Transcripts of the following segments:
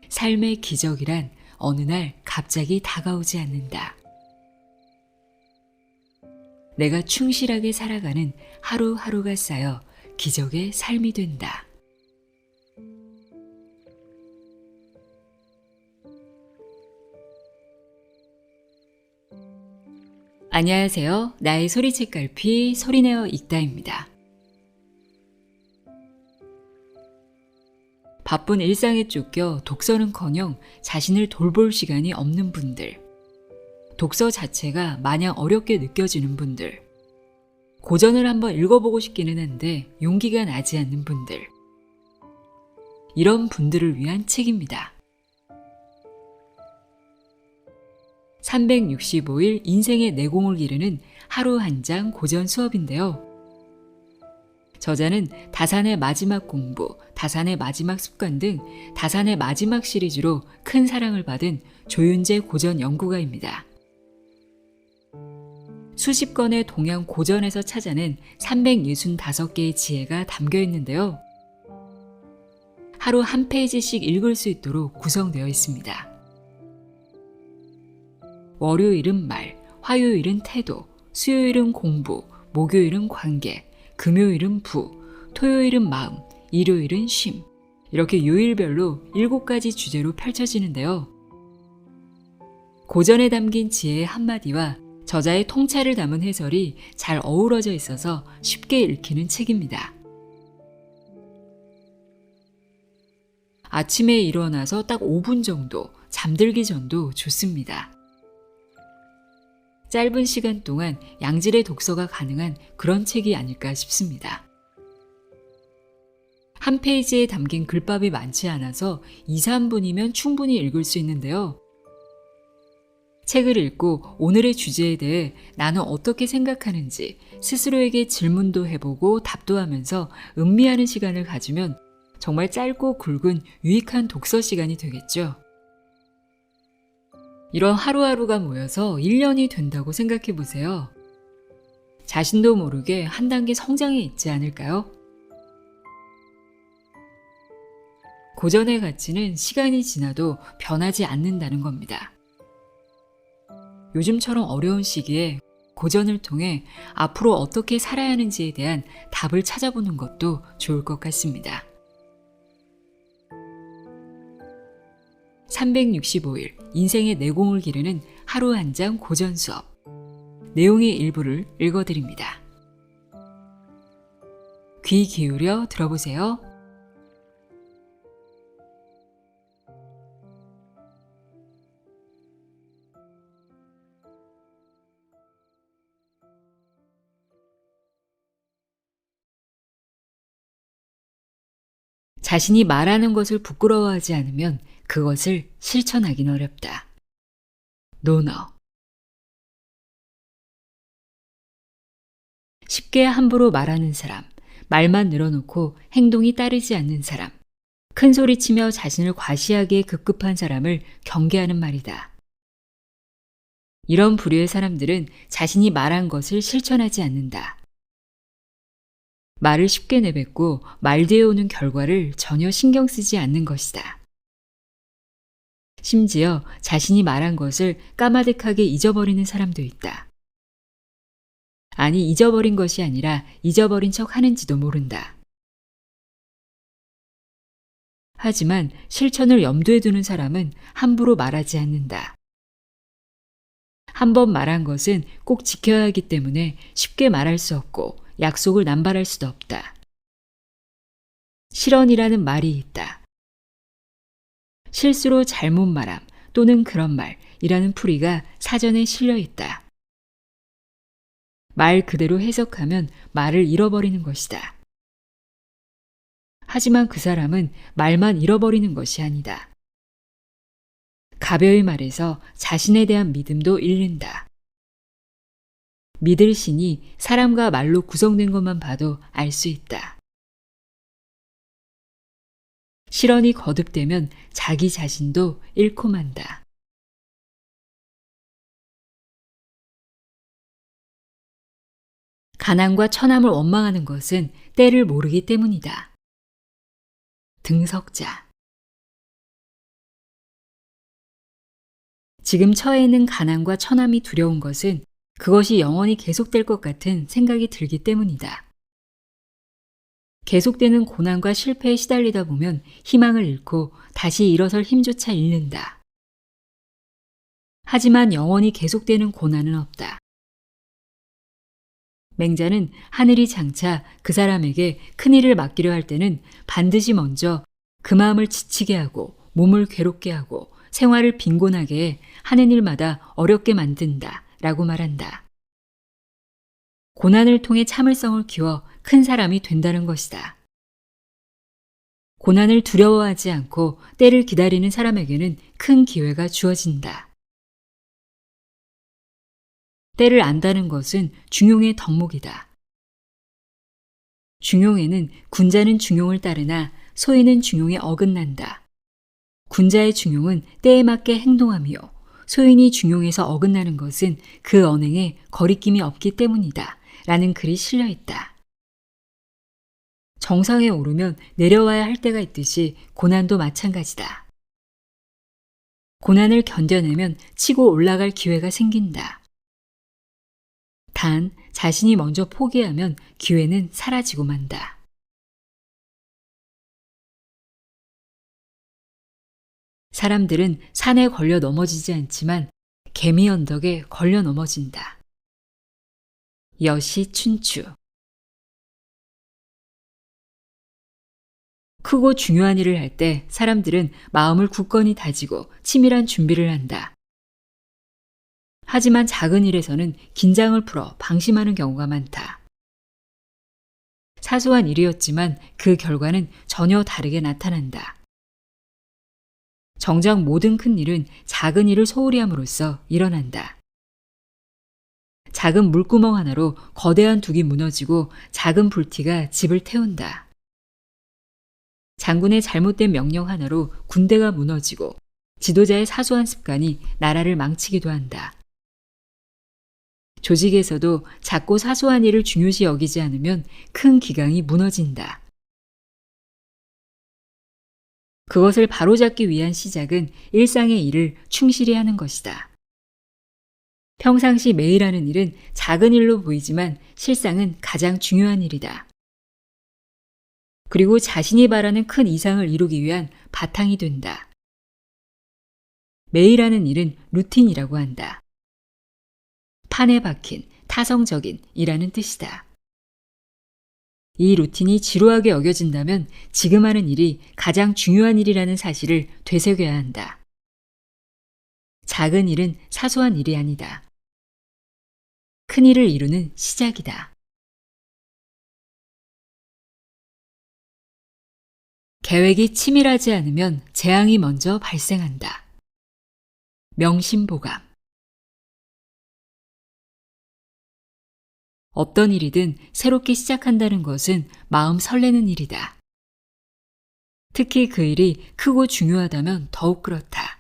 삶의 기적이란 어느 날 갑자기 다가오지 않는다. 내가 충실하게 살아가는 하루하루가 쌓여 기적의 삶이 된다. 안녕하세요. 나의 소리책갈피 소리내어 읽다입니다. 바쁜 일상에 쫓겨 독서는커녕 자신을 돌볼 시간이 없는 분들, 독서 자체가 마냥 어렵게 느껴지는 분들, 고전을 한번 읽어보고 싶기는 한데 용기가 나지 않는 분들, 이런 분들을 위한 책입니다. 365일 인생의 내공을 기르는 하루 한 장 고전 수업인데요. 저자는 다산의 마지막 공부, 다산의 마지막 습관 등 다산의 마지막 시리즈로 큰 사랑을 받은 조윤재 고전 연구가입니다. 수십 권의 동양 고전에서 찾아낸 365개의 지혜가 담겨 있는데요. 하루 한 페이지씩 읽을 수 있도록 구성되어 있습니다. 월요일은 말, 화요일은 태도, 수요일은 공부, 목요일은 관계, 금요일은 부, 토요일은 마음, 일요일은 쉼. 이렇게 요일별로 7가지 주제로 펼쳐지는데요. 고전에 담긴 지혜의 한마디와 저자의 통찰을 담은 해설이 잘 어우러져 있어서 쉽게 읽히는 책입니다. 아침에 일어나서 딱 5분 정도, 잠들기 전도 좋습니다. 짧은 시간 동안 양질의 독서가 가능한 그런 책이 아닐까 싶습니다. 한 페이지에 담긴 글밥이 많지 않아서 2, 3분이면 충분히 읽을 수 있는데요. 책을 읽고 오늘의 주제에 대해 나는 어떻게 생각하는지 스스로에게 질문도 해보고 답도 하면서 음미하는 시간을 가지면 정말 짧고 굵은 유익한 독서 시간이 되겠죠. 이런 하루하루가 모여서 1년이 된다고 생각해 보세요. 자신도 모르게 한 단계 성장해 있지 않을까요? 고전의 가치는 시간이 지나도 변하지 않는다는 겁니다. 요즘처럼 어려운 시기에 고전을 통해 앞으로 어떻게 살아야 하는지에 대한 답을 찾아보는 것도 좋을 것 같습니다. 365일 인생의 내공을 기르는 하루 한 장 고전 수업. 내용의 일부를 읽어드립니다. 귀 기울여 들어보세요. 자신이 말하는 것을 부끄러워하지 않으면 그것을 실천하긴 어렵다. 논어. 쉽게 함부로 말하는 사람, 말만 늘어놓고 행동이 따르지 않는 사람, 큰 소리치며 자신을 과시하기에 급급한 사람을 경계하는 말이다. 이런 부류의 사람들은 자신이 말한 것을 실천하지 않는다. 말을 쉽게 내뱉고 말 뒤에 오는 결과를 전혀 신경 쓰지 않는 것이다. 심지어 자신이 말한 것을 까마득하게 잊어버리는 사람도 있다. 아니, 잊어버린 것이 아니라 잊어버린 척 하는지도 모른다. 하지만 실천을 염두에 두는 사람은 함부로 말하지 않는다. 한 번 말한 것은 꼭 지켜야 하기 때문에 쉽게 말할 수 없고 약속을 남발할 수도 없다. 실언이라는 말이 있다. 실수로 잘못 말함 또는 그런 말이라는 풀이가 사전에 실려 있다. 말 그대로 해석하면 말을 잃어버리는 것이다. 하지만 그 사람은 말만 잃어버리는 것이 아니다. 가벼이 말해서 자신에 대한 믿음도 잃는다. 믿을 신이 사람과 말로 구성된 것만 봐도 알 수 있다. 실언이 거듭되면 자기 자신도 잃고 만다. 가난과 천함을 원망하는 것은 때를 모르기 때문이다. 등석자. 지금 처해 있는 가난과 처남이 두려운 것은 그것이 영원히 계속될 것 같은 생각이 들기 때문이다. 계속되는 고난과 실패에 시달리다 보면 희망을 잃고 다시 일어설 힘조차 잃는다. 하지만 영원히 계속되는 고난은 없다. 맹자는 하늘이 장차 그 사람에게 큰일을 맡기려 할 때는 반드시 먼저 그 마음을 지치게 하고 몸을 괴롭게 하고 생활을 빈곤하게 해 하는 일마다 어렵게 만든다 라고 말한다. 고난을 통해 참을성을 키워 큰 사람이 된다는 것이다. 고난을 두려워하지 않고 때를 기다리는 사람에게는 큰 기회가 주어진다. 때를 안다는 것은 중용의 덕목이다. 중용에는 군자는 중용을 따르나 소인은 중용에 어긋난다. 군자의 중용은 때에 맞게 행동하며 소인이 중용에서 어긋나는 것은 그 언행에 거리낌이 없기 때문이다. 라는 글이 실려 있다. 정상에 오르면 내려와야 할 때가 있듯이 고난도 마찬가지다. 고난을 견뎌내면 치고 올라갈 기회가 생긴다. 단, 자신이 먼저 포기하면 기회는 사라지고 만다. 사람들은 산에 걸려 넘어지지 않지만 개미 언덕에 걸려 넘어진다. 여시 춘추. 크고 중요한 일을 할 때 사람들은 마음을 굳건히 다지고 치밀한 준비를 한다. 하지만 작은 일에서는 긴장을 풀어 방심하는 경우가 많다. 사소한 일이었지만 그 결과는 전혀 다르게 나타난다. 정작 모든 큰 일은 작은 일을 소홀히 함으로써 일어난다. 작은 물구멍 하나로 거대한 둑이 무너지고 작은 불티가 집을 태운다. 장군의 잘못된 명령 하나로 군대가 무너지고 지도자의 사소한 습관이 나라를 망치기도 한다. 조직에서도 작고 사소한 일을 중요시 여기지 않으면 큰 기강이 무너진다. 그것을 바로잡기 위한 시작은 일상의 일을 충실히 하는 것이다. 평상시 매일 하는 일은 작은 일로 보이지만 실상은 가장 중요한 일이다. 그리고 자신이 바라는 큰 이상을 이루기 위한 바탕이 된다. 매일 하는 일은 루틴이라고 한다. 판에 박힌, 타성적인 이라는 뜻이다. 이 루틴이 지루하게 여겨진다면 지금 하는 일이 가장 중요한 일이라는 사실을 되새겨야 한다. 작은 일은 사소한 일이 아니다. 큰 일을 이루는 시작이다. 계획이 치밀하지 않으면 재앙이 먼저 발생한다. 명심보감. 어떤 일이든 새롭게 시작한다는 것은 마음 설레는 일이다. 특히 그 일이 크고 중요하다면 더욱 그렇다.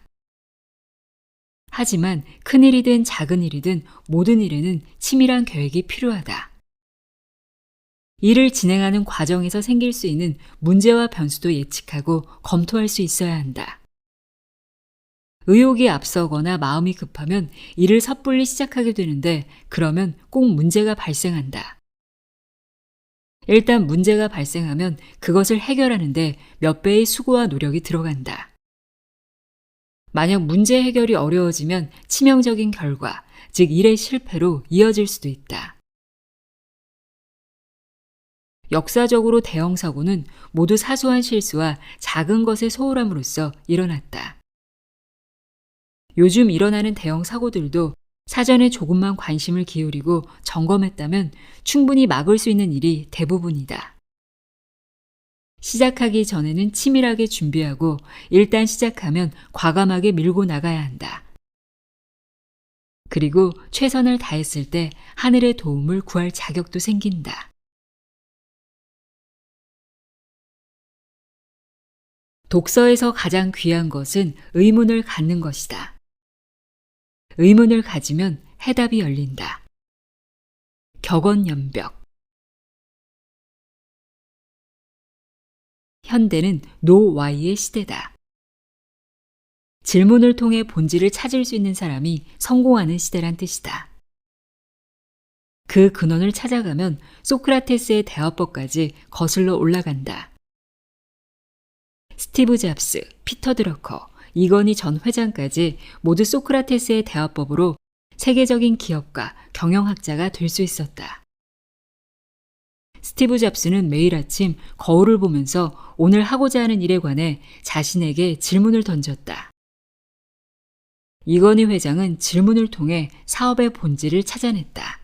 하지만 큰 일이든 작은 일이든 모든 일에는 치밀한 계획이 필요하다. 일을 진행하는 과정에서 생길 수 있는 문제와 변수도 예측하고 검토할 수 있어야 한다. 의욕이 앞서거나 마음이 급하면 일을 섣불리 시작하게 되는데 그러면 꼭 문제가 발생한다. 일단 문제가 발생하면 그것을 해결하는데 몇 배의 수고와 노력이 들어간다. 만약 문제 해결이 어려워지면 치명적인 결과, 즉 일의 실패로 이어질 수도 있다. 역사적으로 대형 사고는 모두 사소한 실수와 작은 것의 소홀함으로써 일어났다. 요즘 일어나는 대형 사고들도 사전에 조금만 관심을 기울이고 점검했다면 충분히 막을 수 있는 일이 대부분이다. 시작하기 전에는 치밀하게 준비하고 일단 시작하면 과감하게 밀고 나가야 한다. 그리고 최선을 다했을 때 하늘의 도움을 구할 자격도 생긴다. 독서에서 가장 귀한 것은 의문을 갖는 것이다. 의문을 가지면 해답이 열린다. 격언연벽. 현대는 노 Y의 시대다. 질문을 통해 본질을 찾을 수 있는 사람이 성공하는 시대란 뜻이다. 그 근원을 찾아가면 소크라테스의 대화법까지 거슬러 올라간다. 스티브 잡스, 피터 드러커, 이건희 전 회장까지 모두 소크라테스의 대화법으로 세계적인 기업가, 경영학자가 될 수 있었다. 스티브 잡스는 매일 아침 거울을 보면서 오늘 하고자 하는 일에 관해 자신에게 질문을 던졌다. 이건희 회장은 질문을 통해 사업의 본질을 찾아냈다.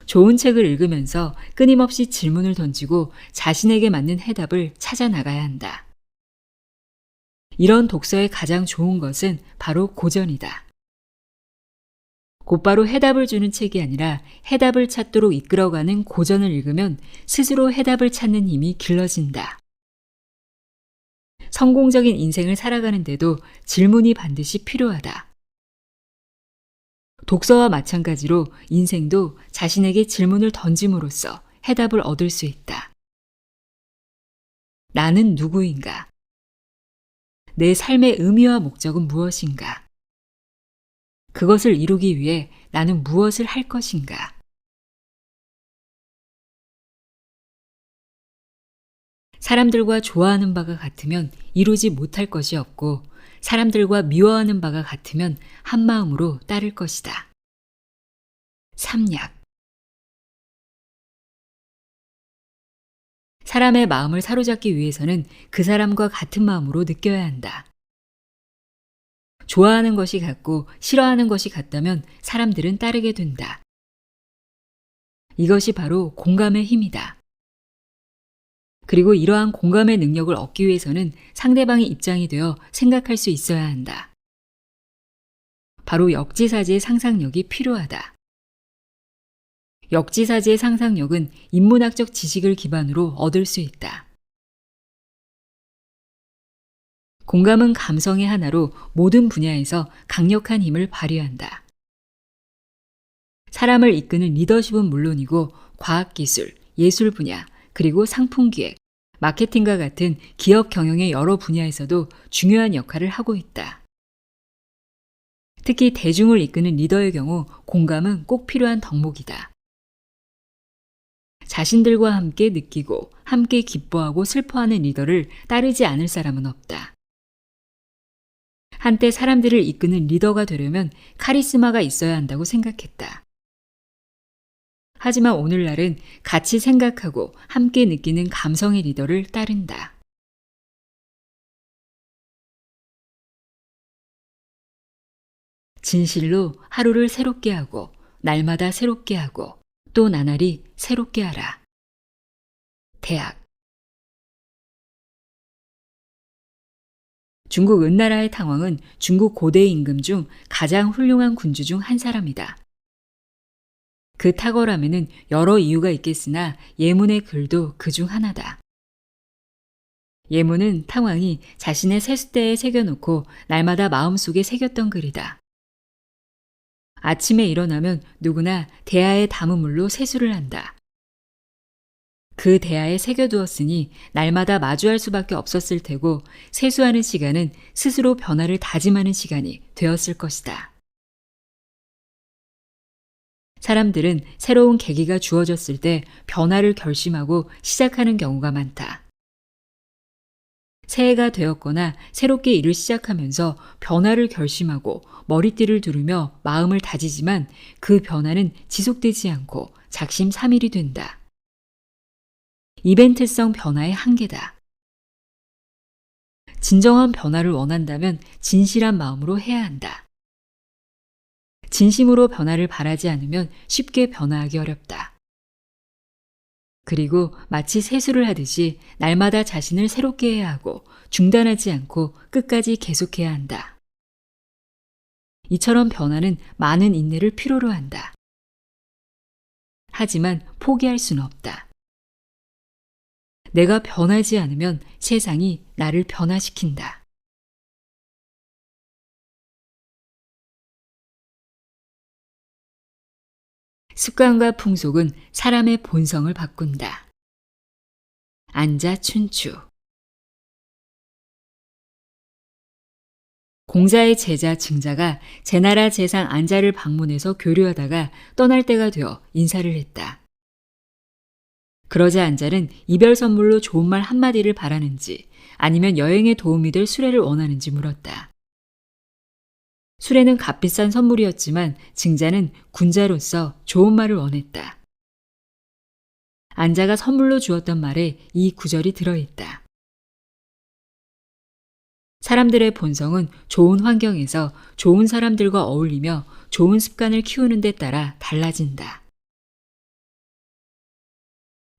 좋은 책을 읽으면서 끊임없이 질문을 던지고 자신에게 맞는 해답을 찾아 나가야 한다. 이런 독서의 가장 좋은 것은 바로 고전이다. 곧바로 해답을 주는 책이 아니라 해답을 찾도록 이끌어가는 고전을 읽으면 스스로 해답을 찾는 힘이 길러진다. 성공적인 인생을 살아가는데도 질문이 반드시 필요하다. 독서와 마찬가지로 인생도 자신에게 질문을 던짐으로써 해답을 얻을 수 있다. 나는 누구인가? 내 삶의 의미와 목적은 무엇인가? 그것을 이루기 위해 나는 무엇을 할 것인가? 사람들과 좋아하는 바가 같으면 이루지 못할 것이 없고 사람들과 미워하는 바가 같으면 한마음으로 따를 것이다. 삼약. 사람의 마음을 사로잡기 위해서는 그 사람과 같은 마음으로 느껴야 한다. 좋아하는 것이 같고 싫어하는 것이 같다면 사람들은 따르게 된다. 이것이 바로 공감의 힘이다. 그리고 이러한 공감의 능력을 얻기 위해서는 상대방의 입장이 되어 생각할 수 있어야 한다. 바로 역지사지의 상상력이 필요하다. 역지사지의 상상력은 인문학적 지식을 기반으로 얻을 수 있다. 공감은 감성의 하나로 모든 분야에서 강력한 힘을 발휘한다. 사람을 이끄는 리더십은 물론이고 과학기술, 예술 분야, 그리고 상품기획, 마케팅과 같은 기업 경영의 여러 분야에서도 중요한 역할을 하고 있다. 특히 대중을 이끄는 리더의 경우 공감은 꼭 필요한 덕목이다. 자신들과 함께 느끼고 함께 기뻐하고 슬퍼하는 리더를 따르지 않을 사람은 없다. 한때 사람들을 이끄는 리더가 되려면 카리스마가 있어야 한다고 생각했다. 하지만 오늘날은 같이 생각하고 함께 느끼는 감성의 리더를 따른다. 진실로 하루를 새롭게 하고 날마다 새롭게 하고 또 나날이 새롭게 하라. 대학. 중국 은나라의 탕왕은 중국 고대 임금 중 가장 훌륭한 군주 중 한 사람이다. 그 탁월함에는 여러 이유가 있겠으나 예문의 글도 그 중 하나다. 예문은 탕왕이 자신의 세숫대에 새겨놓고 날마다 마음속에 새겼던 글이다. 아침에 일어나면 누구나 대야에 담은 물로 세수를 한다. 그 대야에 새겨두었으니 날마다 마주할 수밖에 없었을 테고 세수하는 시간은 스스로 변화를 다짐하는 시간이 되었을 것이다. 사람들은 새로운 계기가 주어졌을 때 변화를 결심하고 시작하는 경우가 많다. 새해가 되었거나 새롭게 일을 시작하면서 변화를 결심하고 머리띠를 두르며 마음을 다지지만 그 변화는 지속되지 않고 작심삼일이 된다. 이벤트성 변화의 한계다. 진정한 변화를 원한다면 진실한 마음으로 해야 한다. 진심으로 변화를 바라지 않으면 쉽게 변화하기 어렵다. 그리고 마치 세수를 하듯이 날마다 자신을 새롭게 해야 하고 중단하지 않고 끝까지 계속해야 한다. 이처럼 변화는 많은 인내를 필요로 한다. 하지만 포기할 수는 없다. 내가 변하지 않으면 세상이 나를 변화시킨다. 습관과 풍속은 사람의 본성을 바꾼다. 앉아 춘추. 공자의 제자 증자가 제나라 제상 안자를 방문해서 교류하다가 떠날 때가 되어 인사를 했다. 그러자 안자는 이별 선물로 좋은 말 한마디를 바라는지 아니면 여행에 도움이 될 수레를 원하는지 물었다. 수레는 값비싼 선물이었지만 증자는 군자로서 좋은 말을 원했다. 안자가 선물로 주었던 말에 이 구절이 들어있다. 사람들의 본성은 좋은 환경에서 좋은 사람들과 어울리며 좋은 습관을 키우는 데 따라 달라진다.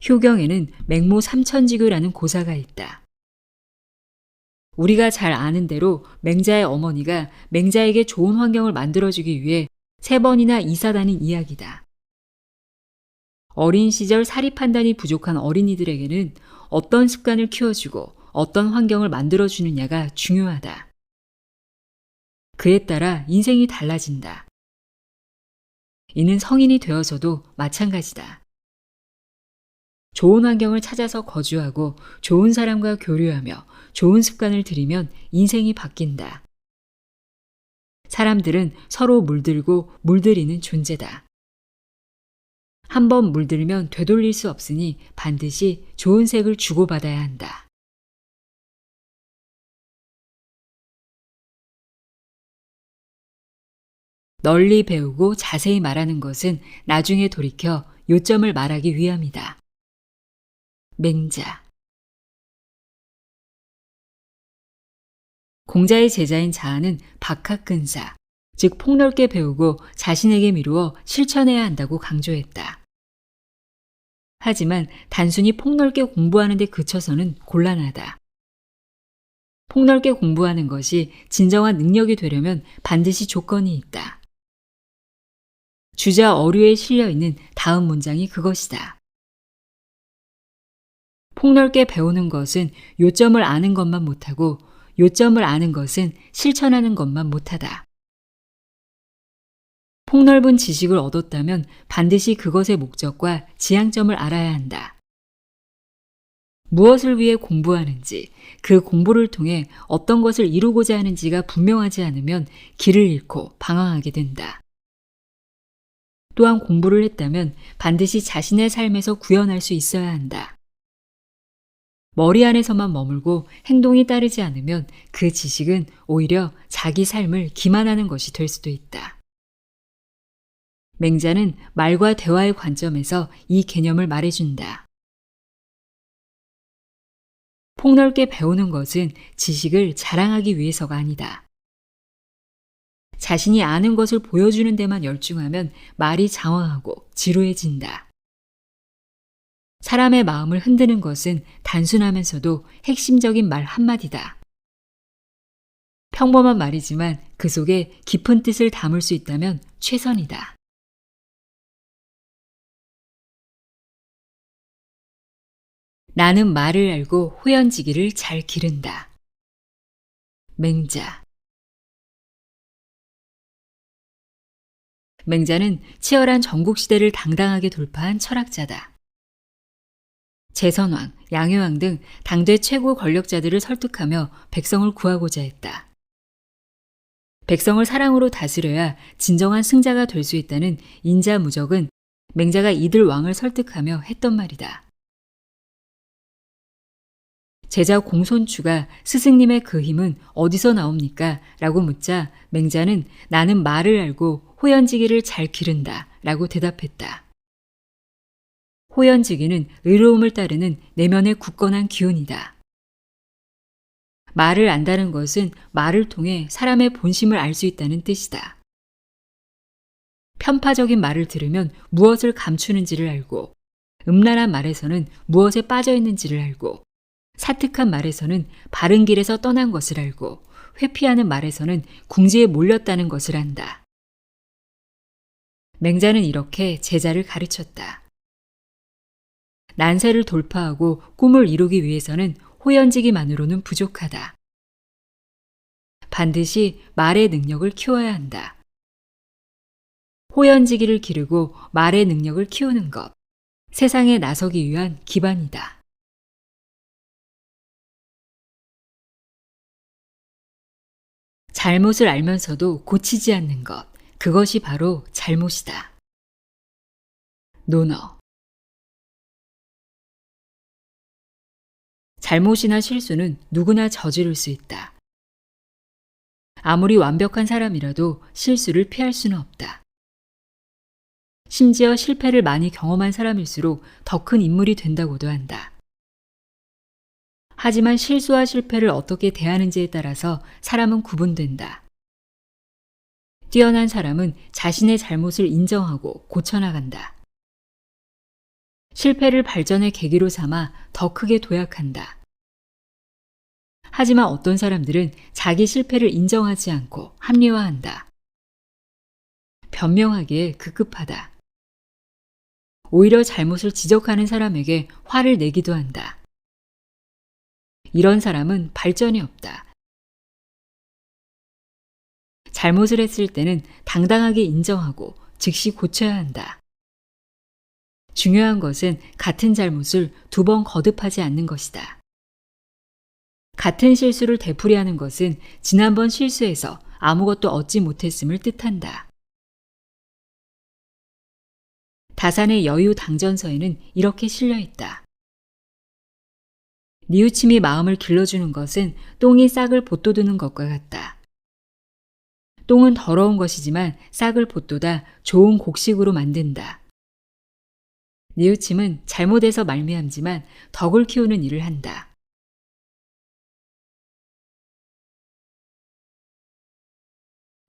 효경에는 맹모 삼천지교라는 고사가 있다. 우리가 잘 아는 대로 맹자의 어머니가 맹자에게 좋은 환경을 만들어주기 위해 3번이나 이사 다닌 이야기다. 어린 시절 사리 판단이 부족한 어린이들에게는 어떤 습관을 키워주고 어떤 환경을 만들어주느냐가 중요하다. 그에 따라 인생이 달라진다. 이는 성인이 되어서도 마찬가지다. 좋은 환경을 찾아서 거주하고 좋은 사람과 교류하며 좋은 습관을 들이면 인생이 바뀐다. 사람들은 서로 물들고 물들이는 존재다. 한번 물들면 되돌릴 수 없으니 반드시 좋은 색을 주고받아야 한다. 널리 배우고 자세히 말하는 것은 나중에 돌이켜 요점을 말하기 위함이다. 맹자. 공자의 제자인 자아는 박학근사, 즉 폭넓게 배우고 자신에게 미루어 실천해야 한다고 강조했다. 하지만 단순히 폭넓게 공부하는 데 그쳐서는 곤란하다. 폭넓게 공부하는 것이 진정한 능력이 되려면 반드시 조건이 있다. 주자 어류에 실려있는 다음 문장이 그것이다. 폭넓게 배우는 것은 요점을 아는 것만 못하고 요점을 아는 것은 실천하는 것만 못하다. 폭넓은 지식을 얻었다면 반드시 그것의 목적과 지향점을 알아야 한다. 무엇을 위해 공부하는지, 그 공부를 통해 어떤 것을 이루고자 하는지가 분명하지 않으면 길을 잃고 방황하게 된다. 또한 공부를 했다면 반드시 자신의 삶에서 구현할 수 있어야 한다. 머리 안에서만 머물고 행동이 따르지 않으면 그 지식은 오히려 자기 삶을 기만하는 것이 될 수도 있다. 맹자는 말과 대화의 관점에서 이 개념을 말해준다. 폭넓게 배우는 것은 지식을 자랑하기 위해서가 아니다. 자신이 아는 것을 보여주는 데만 열중하면 말이 장황하고 지루해진다. 사람의 마음을 흔드는 것은 단순하면서도 핵심적인 말 한마디다. 평범한 말이지만 그 속에 깊은 뜻을 담을 수 있다면 최선이다. 나는 말을 알고 호연지기를 잘 기른다. 맹자. 맹자는 치열한 전국시대를 당당하게 돌파한 철학자다. 재선왕, 양효왕 등 당대 최고 권력자들을 설득하며 백성을 구하고자 했다. 백성을 사랑으로 다스려야 진정한 승자가 될 수 있다는 인자무적은 맹자가 이들 왕을 설득하며 했던 말이다. 제자 공손추가 스승님의 그 힘은 어디서 나옵니까? 라고 묻자 맹자는 나는 말을 알고 호연지기를 잘 기른다 라고 대답했다. 호연지기는 의로움을 따르는 내면의 굳건한 기운이다. 말을 안다는 것은 말을 통해 사람의 본심을 알 수 있다는 뜻이다. 편파적인 말을 들으면 무엇을 감추는지를 알고, 음란한 말에서는 무엇에 빠져 있는지를 알고, 사특한 말에서는 바른 길에서 떠난 것을 알고, 회피하는 말에서는 궁지에 몰렸다는 것을 안다. 맹자는 이렇게 제자를 가르쳤다. 난세를 돌파하고 꿈을 이루기 위해서는 호연지기만으로는 부족하다. 반드시 말의 능력을 키워야 한다. 호연지기를 기르고 말의 능력을 키우는 것, 세상에 나서기 위한 기반이다. 잘못을 알면서도 고치지 않는 것, 그것이 바로 잘못이다. 논어. 잘못이나 실수는 누구나 저지를 수 있다. 아무리 완벽한 사람이라도 실수를 피할 수는 없다. 심지어 실패를 많이 경험한 사람일수록 더 큰 인물이 된다고도 한다. 하지만 실수와 실패를 어떻게 대하는지에 따라서 사람은 구분된다. 뛰어난 사람은 자신의 잘못을 인정하고 고쳐나간다. 실패를 발전의 계기로 삼아 더 크게 도약한다. 하지만 어떤 사람들은 자기 실패를 인정하지 않고 합리화한다. 변명하기에 급급하다. 오히려 잘못을 지적하는 사람에게 화를 내기도 한다. 이런 사람은 발전이 없다. 잘못을 했을 때는 당당하게 인정하고 즉시 고쳐야 한다. 중요한 것은 같은 잘못을 2번 거듭하지 않는 것이다. 같은 실수를 되풀이하는 것은 지난번 실수에서 아무것도 얻지 못했음을 뜻한다. 다산의 여유 당전서에는 이렇게 실려 있다. 뉘우침이 마음을 길러주는 것은 똥이 싹을 보돋우는 것과 같다. 똥은 더러운 것이지만 싹을 보돋아 좋은 곡식으로 만든다. 뉘우침은 잘못해서 말미암지만 덕을 키우는 일을 한다.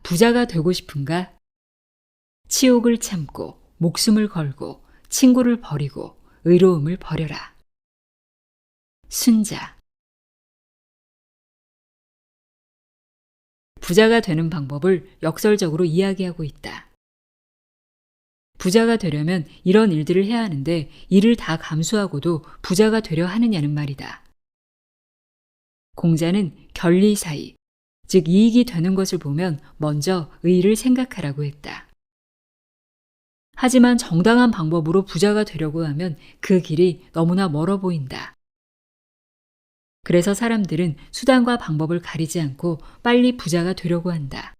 부자가 되고 싶은가? 치욕을 참고 목숨을 걸고 친구를 버리고 의로움을 버려라. 순자. 부자가 되는 방법을 역설적으로 이야기하고 있다. 부자가 되려면 이런 일들을 해야 하는데 이를 다 감수하고도 부자가 되려 하느냐는 말이다. 공자는 결리사의, 즉 이익이 되는 것을 보면 먼저 의의를 생각하라고 했다. 하지만 정당한 방법으로 부자가 되려고 하면 그 길이 너무나 멀어 보인다. 그래서 사람들은 수단과 방법을 가리지 않고 빨리 부자가 되려고 한다.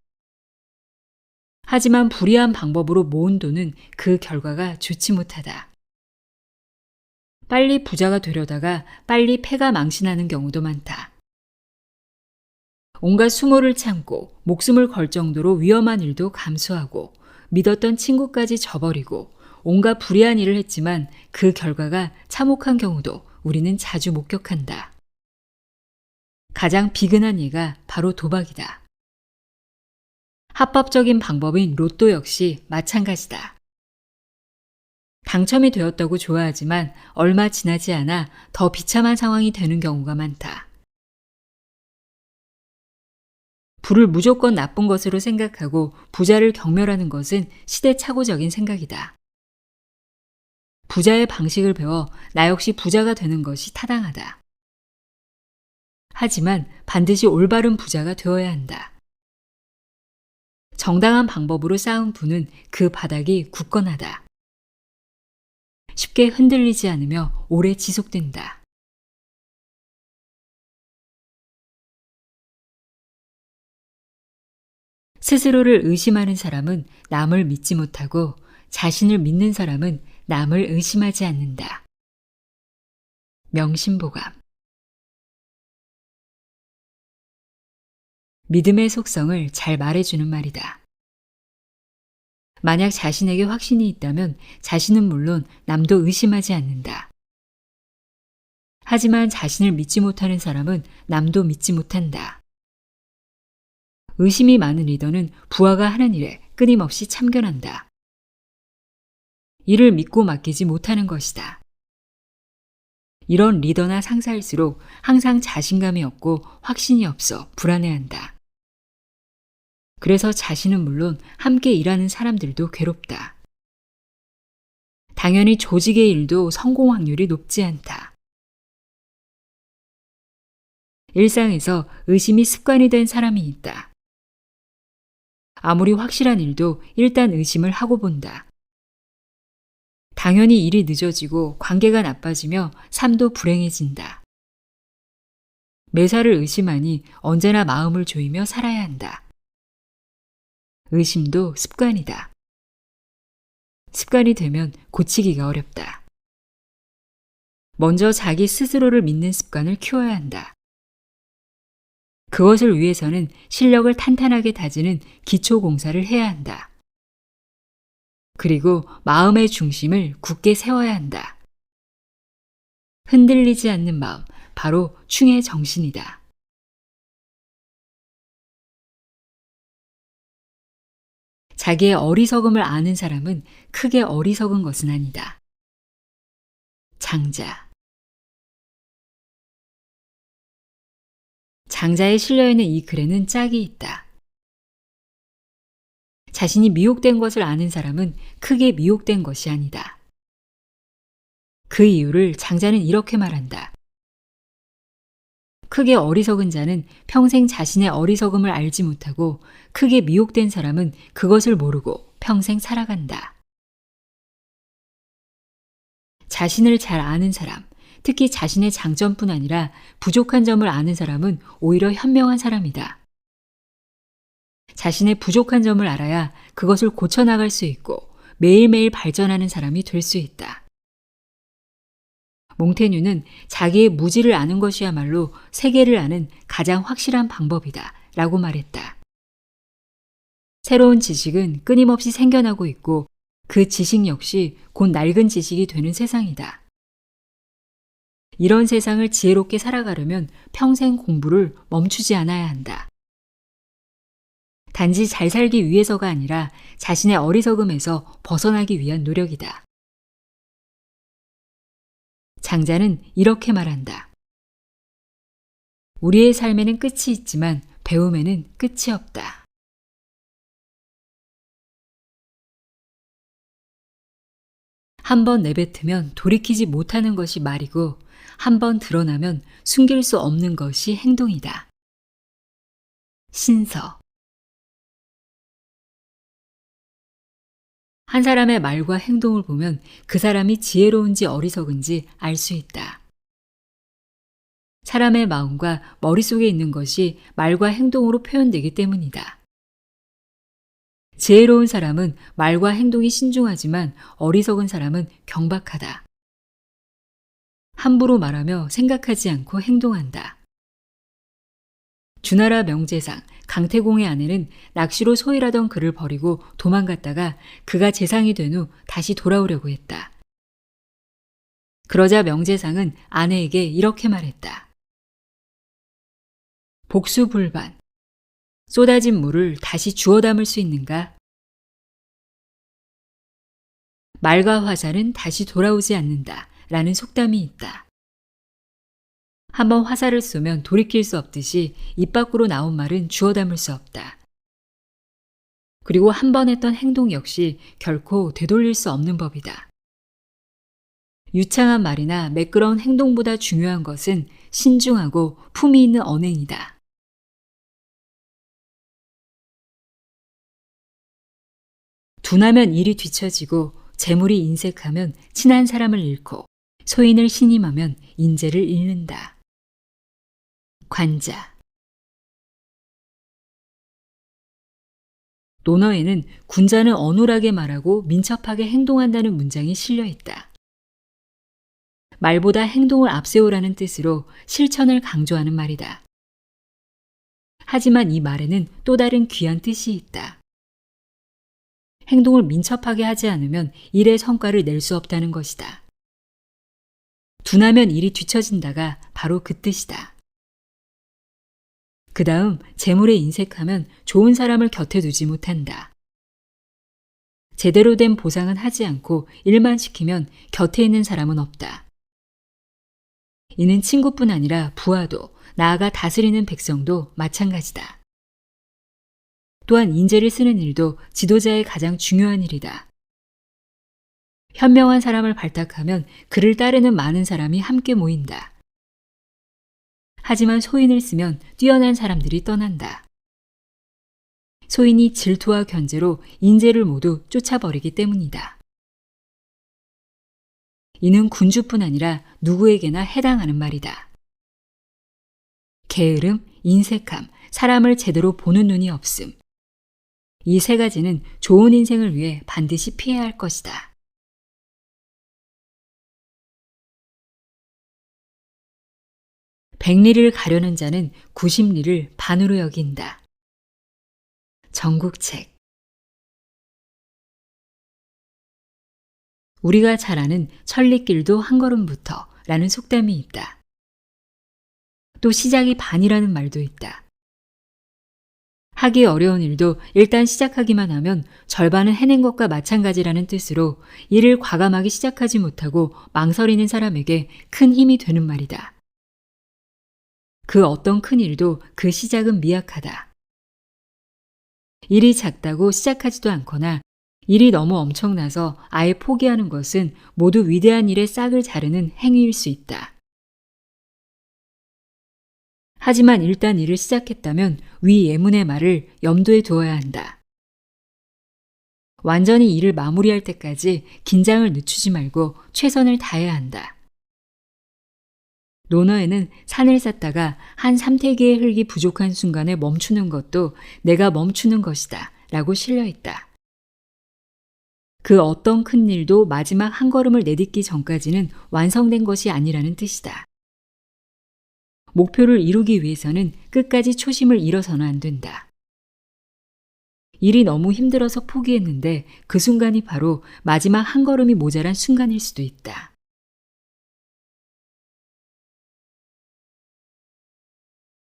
하지만 불이한 방법으로 모은 돈은 그 결과가 좋지 못하다. 빨리 부자가 되려다가 빨리 패가 망신하는 경우도 많다. 온갖 수모를 참고 목숨을 걸 정도로 위험한 일도 감수하고 믿었던 친구까지 저버리고 온갖 불의한 일을 했지만 그 결과가 참혹한 경우도 우리는 자주 목격한다. 가장 비근한 예가 바로 도박이다. 합법적인 방법인 로또 역시 마찬가지다. 당첨이 되었다고 좋아하지만 얼마 지나지 않아 더 비참한 상황이 되는 경우가 많다. 부를 무조건 나쁜 것으로 생각하고 부자를 경멸하는 것은 시대착오적인 생각이다. 부자의 방식을 배워 나 역시 부자가 되는 것이 타당하다. 하지만 반드시 올바른 부자가 되어야 한다. 정당한 방법으로 쌓은 부는 그 바닥이 굳건하다. 쉽게 흔들리지 않으며 오래 지속된다. 스스로를 의심하는 사람은 남을 믿지 못하고 자신을 믿는 사람은 남을 의심하지 않는다. 명심보감. 믿음의 속성을 잘 말해주는 말이다. 만약 자신에게 확신이 있다면 자신은 물론 남도 의심하지 않는다. 하지만 자신을 믿지 못하는 사람은 남도 믿지 못한다. 의심이 많은 리더는 부하가 하는 일에 끊임없이 참견한다. 이를 믿고 맡기지 못하는 것이다. 이런 리더나 상사일수록 항상 자신감이 없고 확신이 없어 불안해한다. 그래서 자신은 물론 함께 일하는 사람들도 괴롭다. 당연히 조직의 일도 성공 확률이 높지 않다. 일상에서 의심이 습관이 된 사람이 있다. 아무리 확실한 일도 일단 의심을 하고 본다. 당연히 일이 늦어지고 관계가 나빠지며 삶도 불행해진다. 매사를 의심하니 언제나 마음을 조이며 살아야 한다. 의심도 습관이다. 습관이 되면 고치기가 어렵다. 먼저 자기 스스로를 믿는 습관을 키워야 한다. 그것을 위해서는 실력을 탄탄하게 다지는 기초 공사를 해야 한다. 그리고 마음의 중심을 굳게 세워야 한다. 흔들리지 않는 마음, 바로 충의 정신이다. 자기의 어리석음을 아는 사람은 크게 어리석은 것은 아니다. 장자. 장자에 실려있는 이 글에는 짝이 있다. 자신이 미혹된 것을 아는 사람은 크게 미혹된 것이 아니다. 그 이유를 장자는 이렇게 말한다. 크게 어리석은 자는 평생 자신의 어리석음을 알지 못하고 크게 미혹된 사람은 그것을 모르고 평생 살아간다. 자신을 잘 아는 사람, 특히 자신의 장점뿐 아니라 부족한 점을 아는 사람은 오히려 현명한 사람이다. 자신의 부족한 점을 알아야 그것을 고쳐나갈 수 있고 매일매일 발전하는 사람이 될 수 있다. 몽테뉴는 자기의 무지를 아는 것이야말로 세계를 아는 가장 확실한 방법이다 라고 말했다. 새로운 지식은 끊임없이 생겨나고 있고 그 지식 역시 곧 낡은 지식이 되는 세상이다. 이런 세상을 지혜롭게 살아가려면 평생 공부를 멈추지 않아야 한다. 단지 잘 살기 위해서가 아니라 자신의 어리석음에서 벗어나기 위한 노력이다. 장자는 이렇게 말한다. 우리의 삶에는 끝이 있지만 배움에는 끝이 없다. 한번 내뱉으면 돌이키지 못하는 것이 말이고 한번 드러나면 숨길 수 없는 것이 행동이다. 신서. 한 사람의 말과 행동을 보면 그 사람이 지혜로운지 어리석은지 알 수 있다. 사람의 마음과 머릿속에 있는 것이 말과 행동으로 표현되기 때문이다. 지혜로운 사람은 말과 행동이 신중하지만 어리석은 사람은 경박하다. 함부로 말하며 생각하지 않고 행동한다. 주나라 명재상 강태공의 아내는 낚시로 소일하던 그를 버리고 도망갔다가 그가 재상이 된 후 다시 돌아오려고 했다. 그러자 명재상은 아내에게 이렇게 말했다. 복수불반. 쏟아진 물을 다시 주워 담을 수 있는가? 말과 화살은 다시 돌아오지 않는다 라는 속담이 있다. 한번 화살을 쏘면 돌이킬 수 없듯이 입 밖으로 나온 말은 주워 담을 수 없다. 그리고 한 번 했던 행동 역시 결코 되돌릴 수 없는 법이다. 유창한 말이나 매끄러운 행동보다 중요한 것은 신중하고 품위 있는 언행이다. 둔하면 일이 뒤처지고 재물이 인색하면 친한 사람을 잃고 소인을 신임하면 인재를 잃는다. 관자. 논어에는 군자는 어눌하게 말하고 민첩하게 행동한다는 문장이 실려 있다. 말보다 행동을 앞세우라는 뜻으로 실천을 강조하는 말이다. 하지만 이 말에는 또 다른 귀한 뜻이 있다. 행동을 민첩하게 하지 않으면 일의 성과를 낼 수 없다는 것이다. 둔하면 일이 뒤처진다가 바로 그 뜻이다. 그 다음 재물에 인색하면 좋은 사람을 곁에 두지 못한다. 제대로 된 보상은 하지 않고 일만 시키면 곁에 있는 사람은 없다. 이는 친구뿐 아니라 부하도 나아가 다스리는 백성도 마찬가지다. 또한 인재를 쓰는 일도 지도자의 가장 중요한 일이다. 현명한 사람을 발탁하면 그를 따르는 많은 사람이 함께 모인다. 하지만 소인을 쓰면 뛰어난 사람들이 떠난다. 소인이 질투와 견제로 인재를 모두 쫓아버리기 때문이다. 이는 군주뿐 아니라 누구에게나 해당하는 말이다. 게으름, 인색함, 사람을 제대로 보는 눈이 없음. 이 세 가지는 좋은 인생을 위해 반드시 피해야 할 것이다. 백리를 가려는 자는 90리를 반으로 여긴다. 전국책. 우리가 잘 아는 천리길도 한 걸음부터 라는 속담이 있다. 또 시작이 반이라는 말도 있다. 하기 어려운 일도 일단 시작하기만 하면 절반은 해낸 것과 마찬가지라는 뜻으로 일을 과감하게 시작하지 못하고 망설이는 사람에게 큰 힘이 되는 말이다. 그 어떤 큰 일도 그 시작은 미약하다. 일이 작다고 시작하지도 않거나 일이 너무 엄청나서 아예 포기하는 것은 모두 위대한 일의 싹을 자르는 행위일 수 있다. 하지만 일단 일을 시작했다면 위 예문의 말을 염두에 두어야 한다. 완전히 일을 마무리할 때까지 긴장을 늦추지 말고 최선을 다해야 한다. 논어에는 산을 쌓다가 한 삼태기의 흙이 부족한 순간에 멈추는 것도 내가 멈추는 것이다 라고 실려 있다. 그 어떤 큰 일도 마지막 한 걸음을 내딛기 전까지는 완성된 것이 아니라는 뜻이다. 목표를 이루기 위해서는 끝까지 초심을 잃어서는 안 된다. 일이 너무 힘들어서 포기했는데 그 순간이 바로 마지막 한 걸음이 모자란 순간일 수도 있다.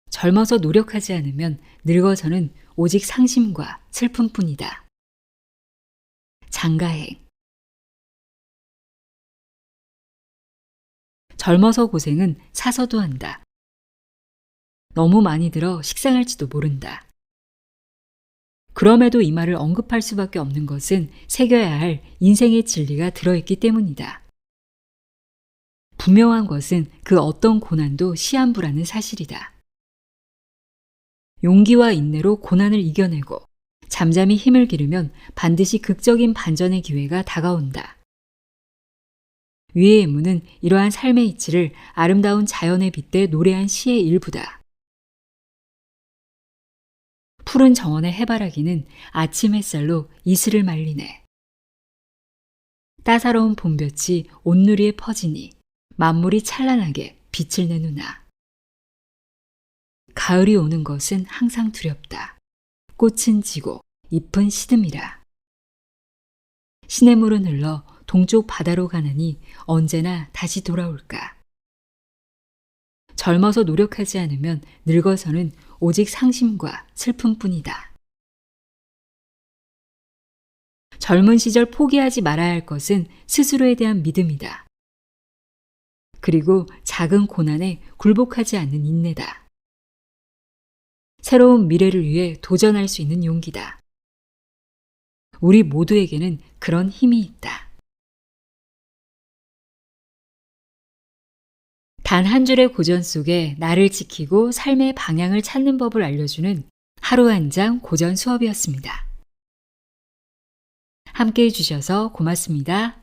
젊어서 노력하지 않으면 늙어서는 오직 상심과 슬픔뿐이다. 장가행. 젊어서 고생은 사서도 한다. 너무 많이 들어 식상할지도 모른다. 그럼에도 이 말을 언급할 수밖에 없는 것은 새겨야 할 인생의 진리가 들어있기 때문이다. 분명한 것은 그 어떤 고난도 시한부라는 사실이다. 용기와 인내로 고난을 이겨내고 잠잠히 힘을 기르면 반드시 극적인 반전의 기회가 다가온다. 위의 예문은 이러한 삶의 이치를 아름다운 자연에 빗대 노래한 시의 일부다. 푸른 정원의 해바라기는 아침 햇살로 이슬을 말리네. 따사로운 봄볕이 온누리에 퍼지니 만물이 찬란하게 빛을 내누나. 가을이 오는 것은 항상 두렵다. 꽃은 지고 잎은 시듬이라. 시냇물은 흘러 동쪽 바다로 가느니 언제나 다시 돌아올까. 젊어서 노력하지 않으면 늙어서는 오직 상심과 슬픔뿐이다. 젊은 시절 포기하지 말아야 할 것은 스스로에 대한 믿음이다. 그리고 작은 고난에 굴복하지 않는 인내다. 새로운 미래를 위해 도전할 수 있는 용기다. 우리 모두에게는 그런 힘이 있다. 단 한 줄의 고전 속에 나를 지키고 삶의 방향을 찾는 법을 알려주는 하루 한 장 고전 수업이었습니다. 함께 해주셔서 고맙습니다.